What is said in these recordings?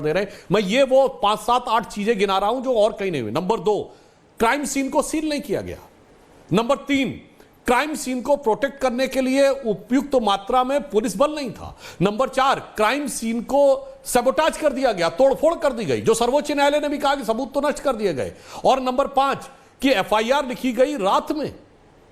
दे रहे हैं। मैं ये वो 5, 7, 8 चीजें गिना रहा हूं जो और कहीं नहीं हुई। नंबर 2, क्राइम सीन को सील नहीं किया गया। नंबर 3, क्राइम सीन को प्रोटेक्ट करने के लिए उपयुक्त मात्रा में पुलिस बल नहीं था। नंबर 4, क्राइम सीन को सबोटाज कर दिया गया, तोड़फोड़ कर दी गई, जो सर्वोच्च न्यायालय ने भी कहा कि सबूत तो नष्ट कर दिए गए। और नंबर 5 कि एफआईआर लिखी गई रात में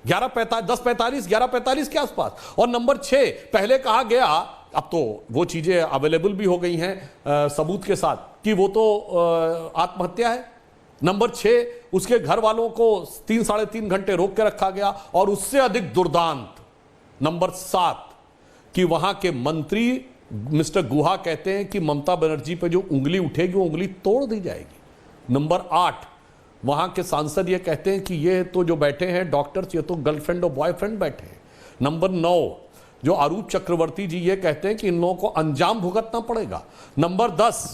10:45 11:45 के आसपास। और नंबर 6, पहले कहा गया, अब तो वो चीजें अवेलेबल भी हो गई हैं सबूत के साथ, कि वो तो आत्महत्या है। नंबर 6, उसके घर वालों को 3 साढ़े 3 घंटे रोक के रखा गया। और उससे अधिक दुर्दांत नंबर 7 कि वहां के मंत्री मिस्टर गुहा कहते हैं कि ममता बनर्जी पे जो उंगली उठेगी वो उंगली तोड़ दी जाएगी। नंबर 8, वहां के सांसद ये कहते हैं कि ये तो जो बैठे हैं डॉक्टर्स, ये तो गर्लफ्रेंड और बॉयफ्रेंड बैठे हैं। नंबर 9, जो अरूप चक्रवर्ती जी ये कहते हैं कि इन लोगों को अंजाम भुगतना पड़ेगा। नंबर 10,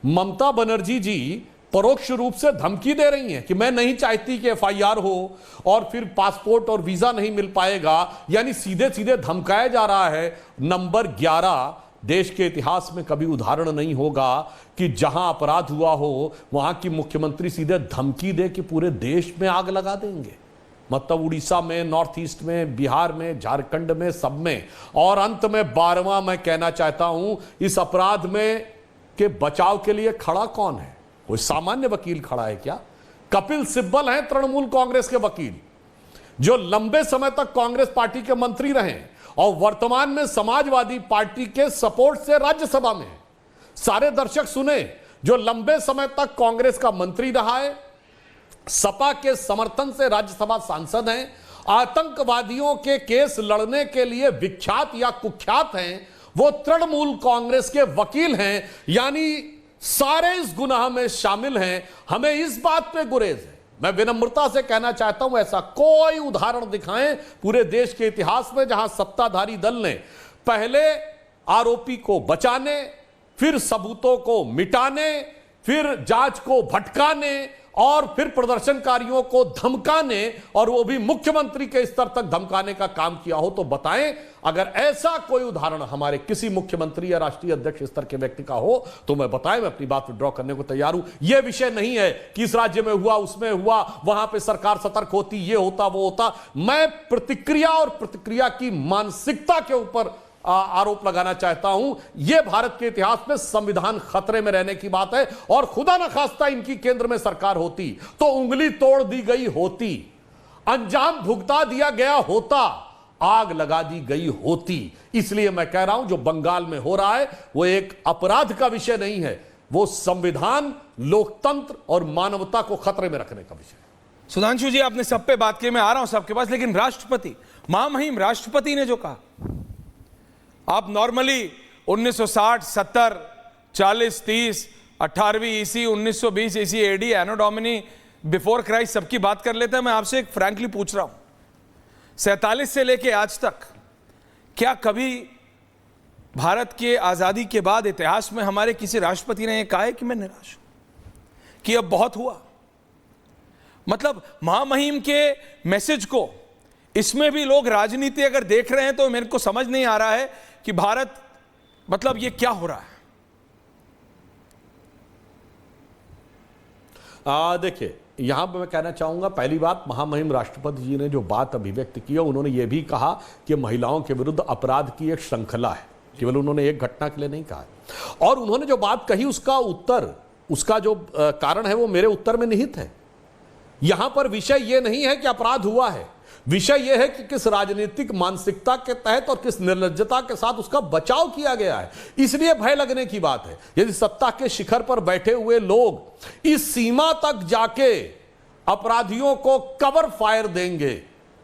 ममता बनर्जी जी परोक्ष रूप से धमकी दे रही हैं कि मैं नहीं चाहती कि एफआईआर हो और फिर पासपोर्ट और वीजा नहीं मिल पाएगा, यानी सीधे सीधे धमकाया जा रहा है। नंबर 11, देश के इतिहास में कभी उदाहरण नहीं होगा कि जहां अपराध हुआ हो वहां की मुख्यमंत्री सीधे धमकी दे कि पूरे देश में आग लगा देंगे। मतलब उड़ीसा में, नॉर्थ ईस्ट में, बिहार में, झारखंड में, सब में। और अंत में 12वां मैं कहना चाहता हूं, इस अपराध में के बचाव के लिए खड़ा कौन है? कोई सामान्य वकील खड़ा है क्या? कपिल सिब्बल हैं तृणमूल कांग्रेस के वकील, जो लंबे समय तक कांग्रेस पार्टी के मंत्री रहे और वर्तमान में समाजवादी पार्टी के सपोर्ट से राज्यसभा में। सारे दर्शक सुने, जो लंबे समय तक कांग्रेस का मंत्री रहा है, सपा के समर्थन से राज्यसभा सांसद हैं, आतंकवादियों के केस लड़ने के लिए विख्यात या कुख्यात हैं, वो तृणमूल कांग्रेस के वकील हैं, यानी सारे इस गुनाह में शामिल हैं। हमें इस बात पे गुरेज है। मैं विनम्रता से कहना चाहता हूं, ऐसा कोई उदाहरण दिखाएं पूरे देश के इतिहास में जहां सत्ताधारी दल ने पहले आरोपी को बचाने, फिर सबूतों को मिटाने, फिर जांच को भटकाने और फिर प्रदर्शनकारियों को धमकाने, और वो भी मुख्यमंत्री के स्तर तक धमकाने का काम किया हो। तो बताएं, अगर ऐसा कोई उदाहरण हमारे किसी मुख्यमंत्री या राष्ट्रीय अध्यक्ष स्तर के व्यक्ति का हो तो मैं बताएं, मैं अपनी बात विड्रॉ करने को तैयार हूं। यह विषय नहीं है कि इस राज्य में हुआ, उसमें हुआ, वहां पे सरकार सतर्क होती, ये होता वो होता। मैं प्रतिक्रिया और प्रतिक्रिया की मानसिकता के ऊपर आरोप लगाना चाहता हूं। यह भारत के इतिहास में संविधान खतरे में रहने की बात है। और खुदा न खास्ता इनकी केंद्र में सरकार होती तो उंगली तोड़ दी गई होती, अंजाम भुगता दिया गया होता, आग लगा दी गई होती। इसलिए मैं कह रहा हूं, जो बंगाल में हो रहा है वो एक अपराध का विषय नहीं है, वो संविधान, लोकतंत्र और मानवता को खतरे में रखने का विषय है। सुधांशु जी, आपने सब पे बात की, मैं आ रहा हूं सबके पास, लेकिन राष्ट्रपति, महामहिम राष्ट्रपति ने जो कहा, आप नॉर्मली 1960, 70, 40, 30, 18वीं ईसी, 1920 ईसी एडी, एनो डोमिनी, बिफोर क्राइस्ट, सबकी बात कर लेते हैं। मैं आपसे एक फ्रैंकली पूछ रहा हूं, 47 से लेके आज तक क्या कभी भारत के आजादी के बाद इतिहास में हमारे किसी राष्ट्रपति ने यह कहा है कि मैं निराश हूं, कि अब बहुत हुआ? मतलब महामहिम के मैसेज को, इसमें भी लोग राजनीति अगर देख रहे हैं तो मेरे को समझ नहीं आ रहा है कि भारत, मतलब ये क्या हो रहा है? देखिए, यहां पर मैं कहना चाहूंगा, पहली बात, महामहिम राष्ट्रपति जी ने जो बात अभिव्यक्त की है, उन्होंने यह भी कहा कि महिलाओं के विरुद्ध अपराध की एक श्रृंखला है, केवल उन्होंने एक घटना के लिए नहीं कहा। और उन्होंने जो बात कही उसका उत्तर, उसका जो कारण है वो मेरे उत्तर में निहित है। यहां पर विषय यह नहीं है कि अपराध हुआ है, विषय यह है कि किस राजनीतिक मानसिकता के तहत और किस निर्लज्जता के साथ उसका बचाव किया गया है। इसलिए भय लगने की बात है। यदि सत्ता के शिखर पर बैठे हुए लोग इस सीमा तक जाके अपराधियों को कवर फायर देंगे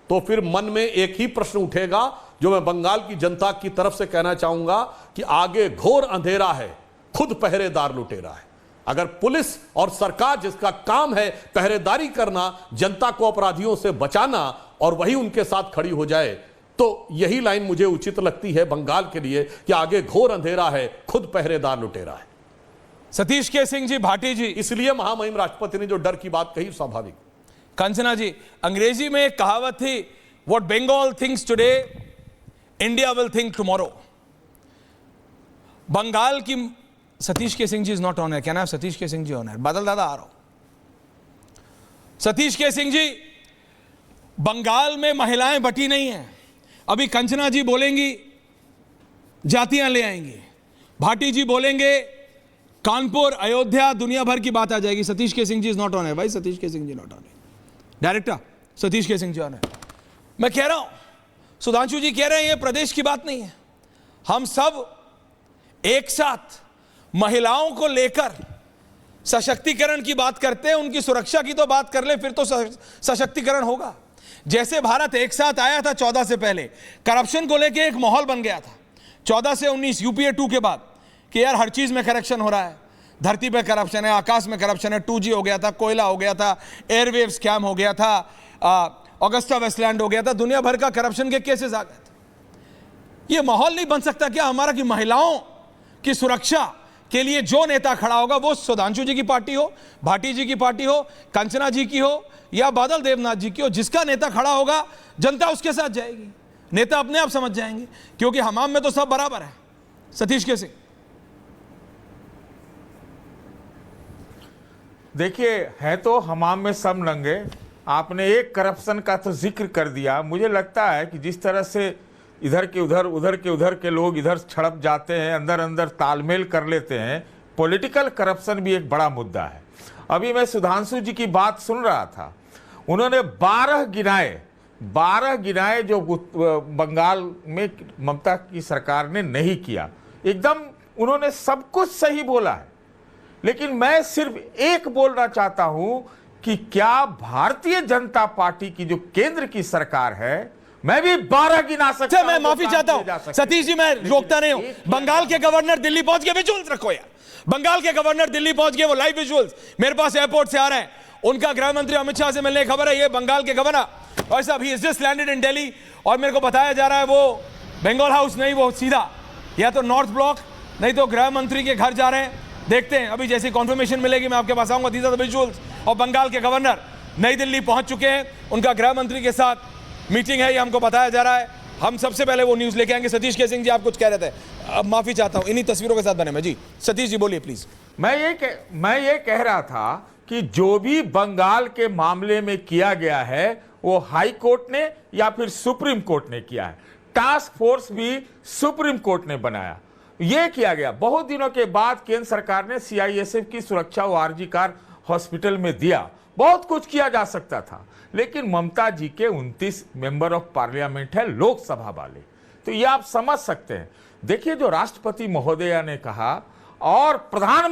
तो फिर मन में एक ही प्रश्न उठेगा, जो मैं बंगाल की जनता की तरफ से कहना चाहूंगा कि आगे घोर अंधेरा है, खुद पहरेदार लुटेरा है। अगर पुलिस और सरकार, जिसका काम है पहरेदारी करना, जनता को अपराधियों से बचाना, और वही उनके साथ खड़ी हो जाए, तो यही लाइन मुझे उचित लगती है बंगाल के लिए कि आगे घोर अंधेरा है, खुद पहरेदार लुटेरा है। सतीश के सिंह जी भाटी जी, इसलिए महामहिम राष्ट्रपति ने जो डर की बात कही स्वाभाविक। कंचना जी, अंग्रेजी में एक कहावत थी, what Bengal thinks today India will think tomorrow. Bengal की Satish K Singh ji is not on air, can I have Satish K Singh ji on air? बादल दादा आ रहा हूं। सतीश के सिंह जी, बंगाल में महिलाएं बटी नहीं हैं। अभी कंचना जी बोलेंगी जातियां ले आएंगी, भाटी जी बोलेंगे कानपुर, अयोध्या, दुनिया भर की बात आ जाएगी। Satish K Singh ji is not on air. भाई Satish K Singh ji not on air. Director Satish K Singh ji on air. मैं कह रहा हूं, सुधांशु जी कह रहे हैं ये प्रदेश की बात नहीं है, हम सब एक साथ महिलाओं को लेकर सशक्तिकरण की बात करते हैं, उनकी सुरक्षा की तो बात कर ले, फिर तो सशक्तिकरण होगा। जैसे भारत एक साथ आया था 14 से पहले, करप्शन को लेकर एक माहौल बन गया था 14 से 19 यूपीए 2 के बाद कि यार हर चीज में करप्शन हो रहा है, धरती पे करप्शन है, आकाश में करप्शन है, 2G हो गया था, कोयला हो गया था, एयरवेव स्कैम हो गया था, ऑगस्टा वेस्टलैंड हो गया था, दुनिया भर का करप्शन के केसेस आ गए थे। ये माहौल नहीं बन सकता क्या हमारा कि महिलाओं की सुरक्षा के लिए जो नेता खड़ा होगा, वो सुधांशु जी की पार्टी हो, भाटी जी की पार्टी हो, कंचना जी की हो या बादल देवनाथ जी की हो, जिसका नेता खड़ा होगा जनता उसके साथ जाएगी, नेता अपने आप समझ जाएंगे, क्योंकि हमाम में तो सब बराबर है। सतीश के सिंह, देखिए, है तो हमाम में सब नंगे। आपने एक करप्शन का तो जिक्र कर दिया। मुझे लगता है कि जिस तरह से इधर के उधर के लोग इधर छड़प जाते हैं, अंदर अंदर तालमेल कर लेते हैं, पॉलिटिकल करप्शन भी एक बड़ा मुद्दा है। अभी मैं सुधांशु जी की बात सुन रहा था, उन्होंने 12 गिनाए जो बंगाल में ममता की सरकार ने नहीं किया। एकदम उन्होंने सब कुछ सही बोला है, लेकिन मैं सिर्फ एक बोलना चाहता हूं कि क्या भारतीय जनता पार्टी की जो केंद्र की सरकार है, मैं भी 12 गिना सकता हूं। मैं माफी चाहता हूं सतीश जी, मैं रोकता नहीं हूं। बंगाल के गवर्नर दिल्ली पहुंच गए, विजुअल्स रखो यार। बंगाल के गवर्नर दिल्ली पहुंच गए, वो लाइव विजुअल्स मेरे पास एयरपोर्ट से आ रहे हैं। उनका गृह मंत्री अमित शाह से मिलने की खबर है, ये बंगाल के गवर्नर और साहब he is just landed in Delhi, और मेरे को बताया जा रहा है वो बंगाल हाउस नहीं, वो सीधा या तो नॉर्थ ब्लॉक नहीं तो गृह मंत्री के घर जा रहे हैं। देखते हैं, अभी जैसी कॉन्फर्मेशन मिलेगी मैं आपके पास आऊंगा। These are the visuals. और बंगाल के गवर्नर नई दिल्ली पहुंच चुके हैं, उनका गृह मंत्री के साथ मीटिंग है, ये हमको बताया जा रहा है। हम सबसे पहले वो न्यूज लेके आएंगे। सतीश के सिंह जी, आप कुछ कह रहे थे, अब माफी चाहता हूं, इन्हीं तस्वीरों के साथ बने मैं जी। सतीश जी बोलिए प्लीज। मैं ये कह रहा था कि जो भी बंगाल के मामले में किया गया है वो हाई कोर्ट ने या फिर सुप्रीम कोर्ट ने किया है। टास्क फोर्स भी सुप्रीम कोर्ट ने बनाया, ये किया गया। बहुत दिनों के बाद केंद्र सरकार ने सीआईएसएफ की सुरक्षा वो आरजी कार हॉस्पिटल में दिया। बहुत कुछ किया जा सकता था, लेकिन ममता जी के 29 मेंबर ऑफ पार्लियामेंट है लोकसभा वाले, तो ये आप समझ सकते हैं। देखिए, जो राष्ट्रपति महोदया ने कहा और प्रधानमंत्री